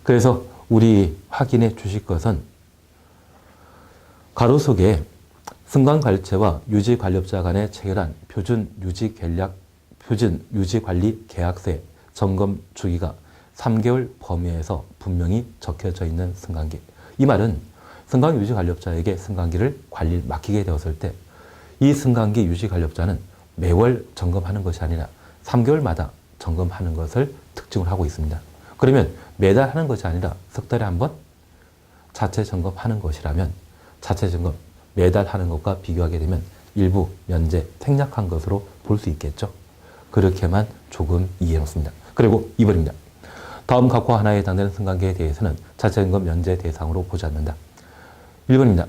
그래서 우리 확인해 주실 것은 가로 속에 승강관리체와 유지관리업자 간에 체결한 표준 유지관리 계약서의 점검 주기가 3개월 범위에서 분명히 적혀져 있는 승강기. 이 말은 승강 유지관리업자에게 승강기를 관리를 맡기게 되었을 때 이 승강기 유지관리업자는 매월 점검하는 것이 아니라 3개월마다 점검하는 것을 특징을 하고 있습니다. 그러면 매달 하는 것이 아니라 석 달에 한 번 자체 점검하는 것이라면 자체 점검 매달 하는 것과 비교하게 되면 일부 면제 생략한 것으로 볼 수 있겠죠. 그렇게만 조금 이해해 놓습니다. 그리고 2번입니다. 다음 각과 하나에 해당되는 승강기에 대해서는 자체 점검 면제 대상으로 보지 않는다. 1번입니다.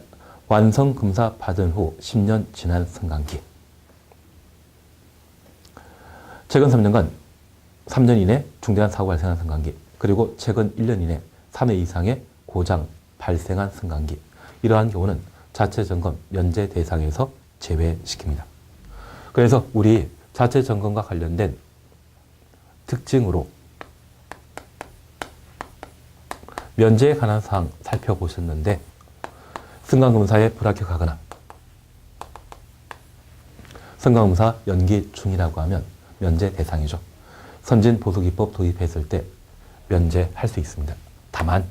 완성 검사 받은 후 10년 지난 승강기. 최근 3년간 3년 이내 중대한 사고 발생한 승강기, 그리고 최근 1년 이내 3회 이상의 고장 발생한 승강기. 이러한 경우는 자체 점검 면제 대상에서 제외시킵니다. 그래서 우리 자체 점검과 관련된 특징으로 면제에 관한 사항 살펴보셨는데 승강검사에 불합격하거나 승강검사 연기 중이라고 하면 면제 대상이죠. 선진 보수기법 도입했을 때 면제할 수 있습니다. 다만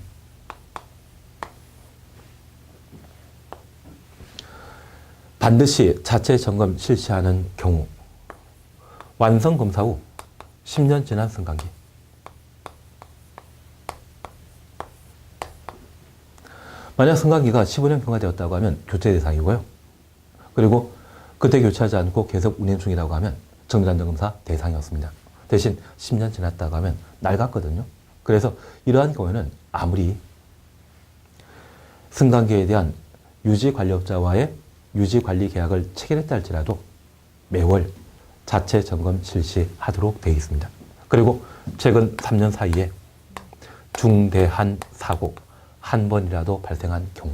반드시 자체 점검 실시하는 경우 완성 검사 후 10년 지난 승강기, 만약 승강기가 15년 경과되었다고 하면 교체 대상이고요. 그리고 그때 교체하지 않고 계속 운행 중이라고 하면 정밀안전검사 대상이었습니다. 대신 10년 지났다고 하면 낡았거든요. 그래서 이러한 경우에는 아무리 승강기에 대한 유지관리업자와의 유지관리 계약을 체결했다 할지라도 매월 자체 점검 실시하도록 되어 있습니다. 그리고 최근 3년 사이에 중대한 사고 한 번이라도 발생한 경우,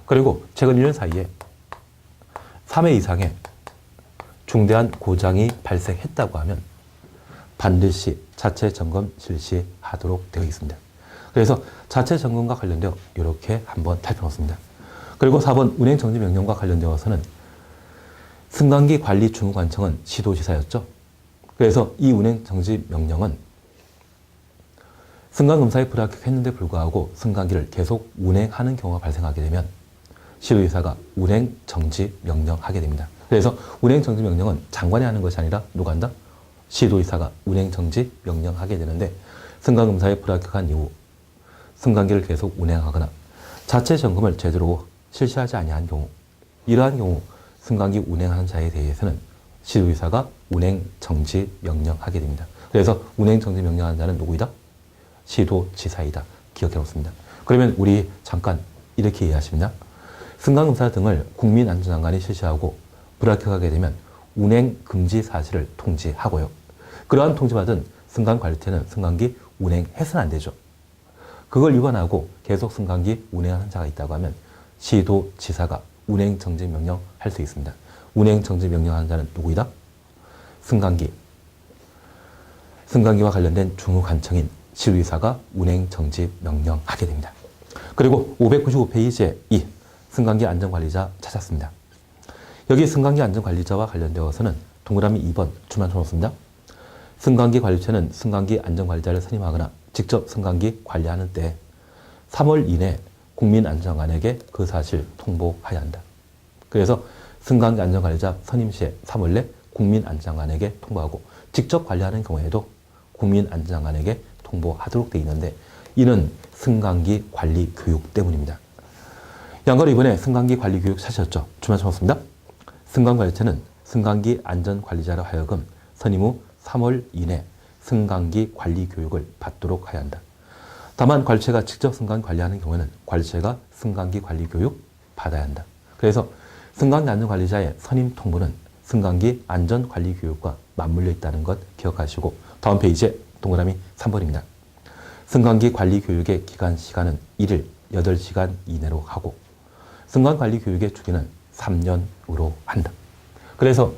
그리고 최근 1년 사이에 3회 이상의 중대한 고장이 발생했다고 하면 반드시 자체 점검 실시하도록 되어 있습니다. 그래서 자체 점검과 관련되어 이렇게 한번 살펴봤습니다. 그리고 4번 운행정지명령과 관련되어서는 승강기 관리 주무관청은 시도지사였죠. 그래서 이 운행정지명령은 승강검사에 불합격했는데 불구하고 승강기를 계속 운행하는 경우가 발생하게 되면 시도지사가 운행정지명령하게 됩니다. 그래서 운행정지명령은 장관이 하는 것이 아니라 누가 한다? 시도의사가 운행정지 명령하게 되는데 승강검사에 불합격한 이후 승강기를 계속 운행하거나 자체 점검을 제대로 실시하지 아니한 경우, 이러한 경우 승강기 운행하는 자에 대해서는 시도의사가 운행정지 명령하게 됩니다. 그래서 운행정지 명령하는 자는 누구이다? 시도지사이다. 기억해 놓습니다. 그러면 우리 잠깐 이렇게 이해하십니다. 승강검사 등을 국민안전장관이 실시하고 불합격하게 되면 운행금지 사실을 통지하고요. 그러한 통지받은 승강관리체는 승강기 운행해서는 안 되죠. 그걸 위반하고 계속 승강기 운행하는 자가 있다고 하면 시도지사가 운행정지 명령할 수 있습니다. 운행정지 명령하는 자는 누구이다? 승강기와 관련된 중후관청인 시도의사가 운행정지 명령하게 됩니다. 그리고 595페이지에 2. 승강기 안전관리자 찾았습니다. 여기 승강기 안전관리자와 관련되어서는 동그라미 2번 줄만 쳐놓습니다. 승강기 관리체는 승강기 안전관리자를 선임하거나 직접 승강기 관리하는 때 3월 이내 국민안전관에게 그 사실 통보해야 한다. 그래서 승강기 안전관리자 선임 시에 3월 내 국민안전관에게 통보하고 직접 관리하는 경우에도 국민안전관에게 통보하도록 되어 있는데 이는 승강기 관리 교육 때문입니다. 양가로 이번에 승강기 관리 교육 찾으셨죠? 주말 쳐놓습니다. 승강관리체는 승강기 안전관리자로 하여금 선임 후 3월 이내 승강기 관리 교육을 받도록 해야 한다. 다만 관리체가 직접 승강기 관리하는 경우에는 관리체가 승강기 관리 교육 받아야 한다. 그래서 승강기 안전관리자의 선임 통보는 승강기 안전관리 교육과 맞물려 있다는 것 기억하시고 다음 페이지에 동그라미 3번입니다. 승강기 관리 교육의 기간 시간은 1일 8시간 이내로 하고 승강관리 교육의 주기는 3년으로 한다. 그래서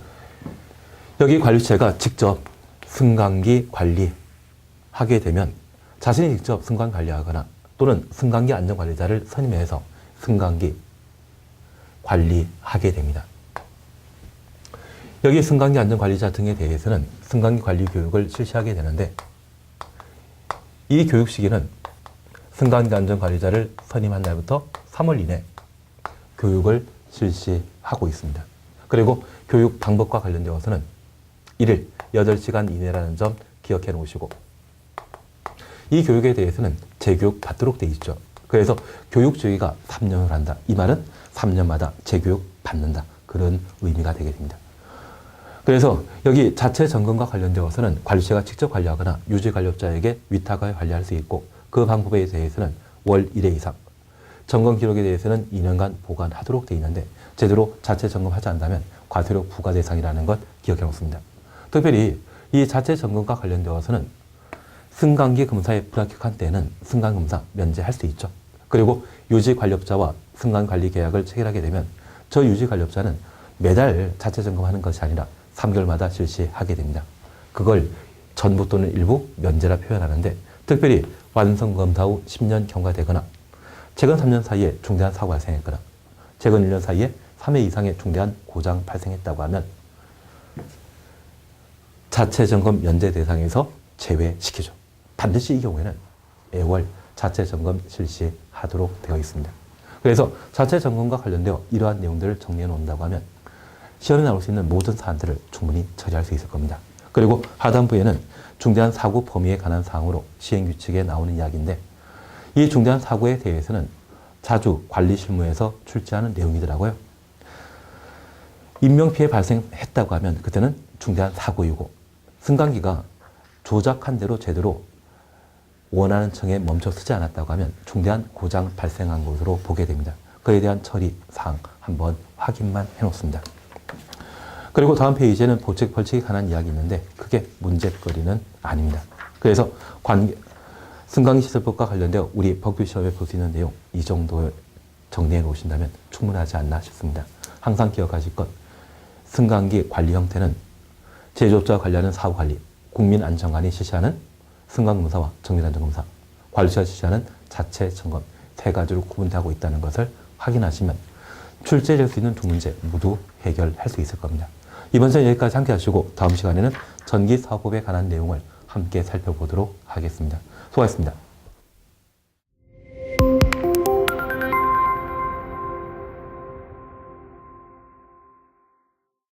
여기 관리체가 직접 승강기 관리하게 되면 자신이 직접 승강 관리하거나 또는 승강기 안전관리자를 선임해서 승강기 관리하게 됩니다. 여기 승강기 안전관리자 등에 대해서는 승강기 관리 교육을 실시하게 되는데 이 교육 시기는 승강기 안전관리자를 선임한 날부터 3월 이내 교육을 실시하고 있습니다. 그리고 교육 방법과 관련되어서는 1일 8시간 이내라는 점 기억해 놓으시고 이 교육에 대해서는 재교육 받도록 되어 있죠. 그래서 교육 주기가 3년을 한다. 이 말은 3년마다 재교육 받는다. 그런 의미가 되게 됩니다. 그래서 여기 자체 점검과 관련되어서는 관리체가 직접 관리하거나 유지관리업자에게 위탁하여 관리할 수 있고 그 방법에 대해서는 월 1회 이상 점검 기록에 대해서는 2년간 보관하도록 되어 있는데 제대로 자체 점검하지 않는다면 과태료 부과 대상이라는 것 기억해 놓습니다. 특별히 이 자체 점검과 관련되어서는 승강기 검사에 불합격한 때는 승강검사 면제할 수 있죠. 그리고 유지관리업자와 승강관리 계약을 체결하게 되면 저 유지관리업자는 매달 자체 점검하는 것이 아니라 3개월마다 실시하게 됩니다. 그걸 전부 또는 일부 면제라 표현하는데 특별히 완성검사 후 10년 경과되거나 최근 3년 사이에 중대한 사고가 발생했거나 최근 1년 사이에 3회 이상의 중대한 고장 발생했다고 하면 자체 점검 면제 대상에서 제외시키죠. 반드시 이 경우에는 매월 자체 점검 실시하도록 되어 있습니다. 그래서 자체 점검과 관련되어 이러한 내용들을 정리해 놓는다고 하면 시험에 나올 수 있는 모든 사안들을 충분히 처리할 수 있을 겁니다. 그리고 하단부에는 중대한 사고 범위에 관한 사항으로 시행규칙에 나오는 이야기인데 이 중대한 사고에 대해서는 자주 관리 실무에서 출제하는 내용이더라고요. 인명피해 발생했다고 하면 그때는 중대한 사고이고 승강기가 조작한 대로 제대로 원하는 층에 멈춰 서지 않았다고 하면 중대한 고장 발생한 것으로 보게 됩니다. 그에 대한 처리 사항 한번 확인만 해놓습니다. 그리고 다음 페이지에는 보책 벌칙에 관한 이야기 있는데 그게 문제거리는 아닙니다. 그래서 승강기 시설법과 관련되어 우리 법규 시험에 볼 수 있는 내용 이 정도 정리해 놓으신다면 충분하지 않나 싶습니다. 항상 기억하실 것 승강기 관리 형태는 제조업자와 관리하는 사후관리, 국민안전관이 실시하는 승강검사와 정밀안전검사, 관리처가 실시하는 자체 점검 세 가지로 구분되고 있다는 것을 확인하시면 출제될 수 있는 두 문제 모두 해결할 수 있을 겁니다. 이번 시간 여기까지 함께 하시고 다음 시간에는 전기사업법에 관한 내용을 함께 살펴보도록 하겠습니다. 수고하셨습니다.